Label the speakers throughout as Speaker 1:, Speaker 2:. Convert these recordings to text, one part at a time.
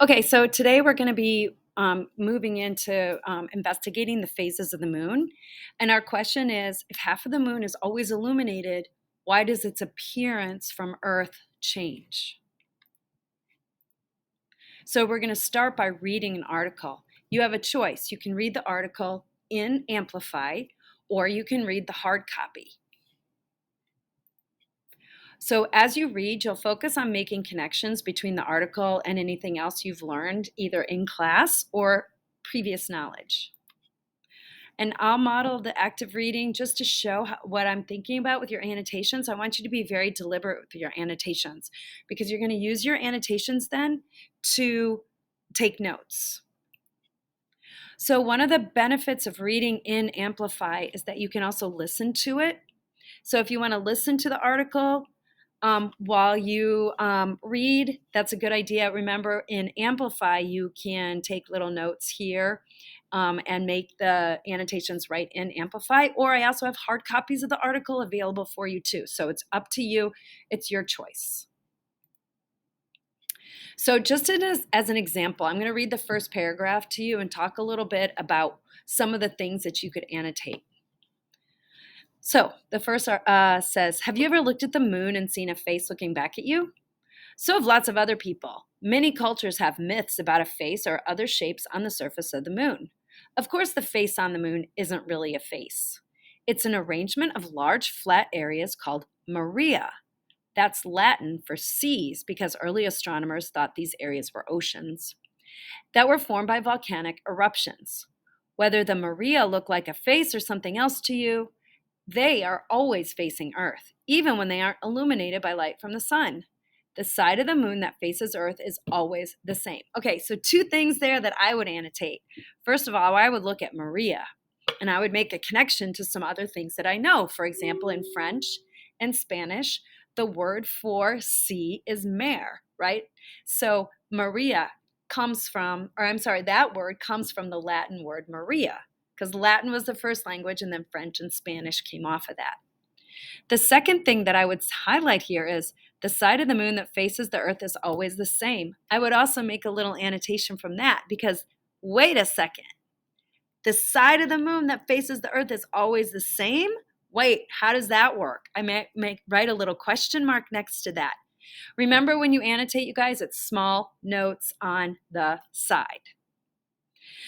Speaker 1: Okay, so today we're going to be moving into investigating the phases of the moon. And our question is, if half of the moon is always illuminated, why does its appearance from Earth change? So we're going to start by reading an article. You have a choice. You can read the article in Amplify, or you can read the hard copy. So as you read, you'll focus on making connections between the article and anything else you've learned, either in class or previous knowledge. And I'll model the active reading just to show what I'm thinking about with your annotations. I want you to be very deliberate with your annotations because you're going to use your annotations then to take notes. So one of the benefits of reading in Amplify is that you can also listen to it. So if you want to listen to the article while you read, that's a good idea. Remember, in Amplify, you can take little notes here and make the annotations right in Amplify. Or I also have hard copies of the article available for you too. So it's up to you. It's your choice. So just as an example, I'm going to read the first paragraph to you and talk a little bit about some of the things that you could annotate. So the first says, have you ever looked at the moon and seen a face looking back at you? So have lots of other people. Many cultures have myths about a face or other shapes on the surface of the moon. Of course, the face on the moon isn't really a face. It's an arrangement of large flat areas called maria. That's Latin for seas because early astronomers thought these areas were oceans that were formed by volcanic eruptions. Whether the maria look like a face or something else to you, they are always facing Earth, even when they aren't illuminated by light from the sun. The side of the moon that faces Earth is always the same. Okay, so two things there that I would annotate. First of all, I would look at Maria, and I would make a connection to some other things that I know. For example, in French and Spanish, the word for sea is mer, right? So Maria comes from, that word comes from the Latin word Maria, because Latin was the first language and then French and Spanish came off of that. The second thing that I would highlight here is the side of the moon that faces the Earth is always the same. I would also make a little annotation from that because, wait a second, the side of the moon that faces the Earth is always the same? Wait, how does that work? I may write a little question mark next to that. Remember when you annotate, you guys, it's small notes on the side.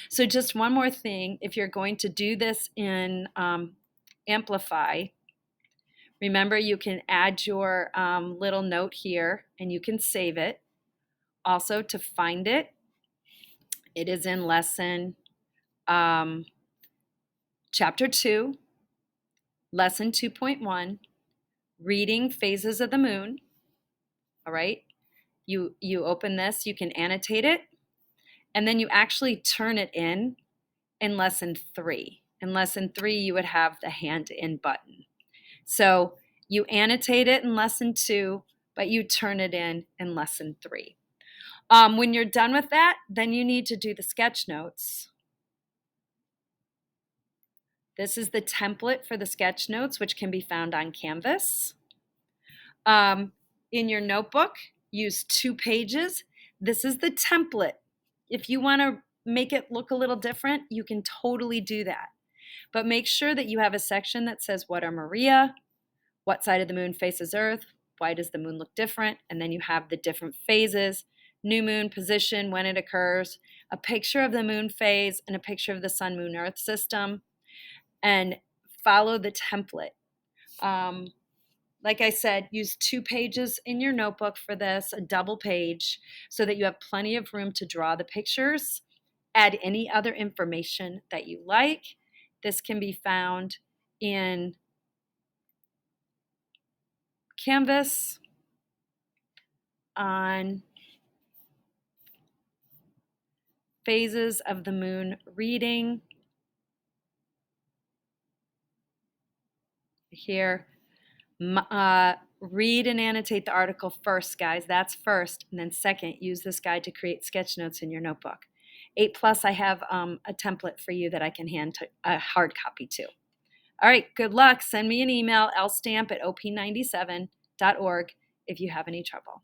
Speaker 1: So just one more thing, if you're going to do this in Amplify, remember you can add your little note here and you can save it. Also to find it, it is in lesson chapter 2, lesson 2.1, reading phases of the moon. All right, you open this, you can annotate it, and then you actually turn it in lesson 3. In lesson 3, you would have the hand in button. So you annotate it in lesson 2, but you turn it in lesson 3. When you're done with that, then you need to do the sketch notes. This is the template for the sketch notes, which can be found on Canvas. In your notebook, use 2 pages. This is the template. If you want to make it look a little different, you can totally do that. But make sure that you have a section that says, what are Maria? What side of the moon faces Earth? Why does the moon look different? And then you have the different phases, new moon position, when it occurs, a picture of the moon phase, and a picture of the sun, moon, Earth system, and follow the template. Like I said, use 2 pages in your notebook for this, a double page, so that you have plenty of room to draw the pictures. Add any other information that you like. This can be found in Canvas on phases of the moon reading. Here, read and annotate the article first, guys. That's first. And then second, use this guide to create sketch notes in your notebook. 8+, I have a template for you that I can hand a hard copy to. All right, good luck. Send me an email, lstamp@op97.org if you have any trouble.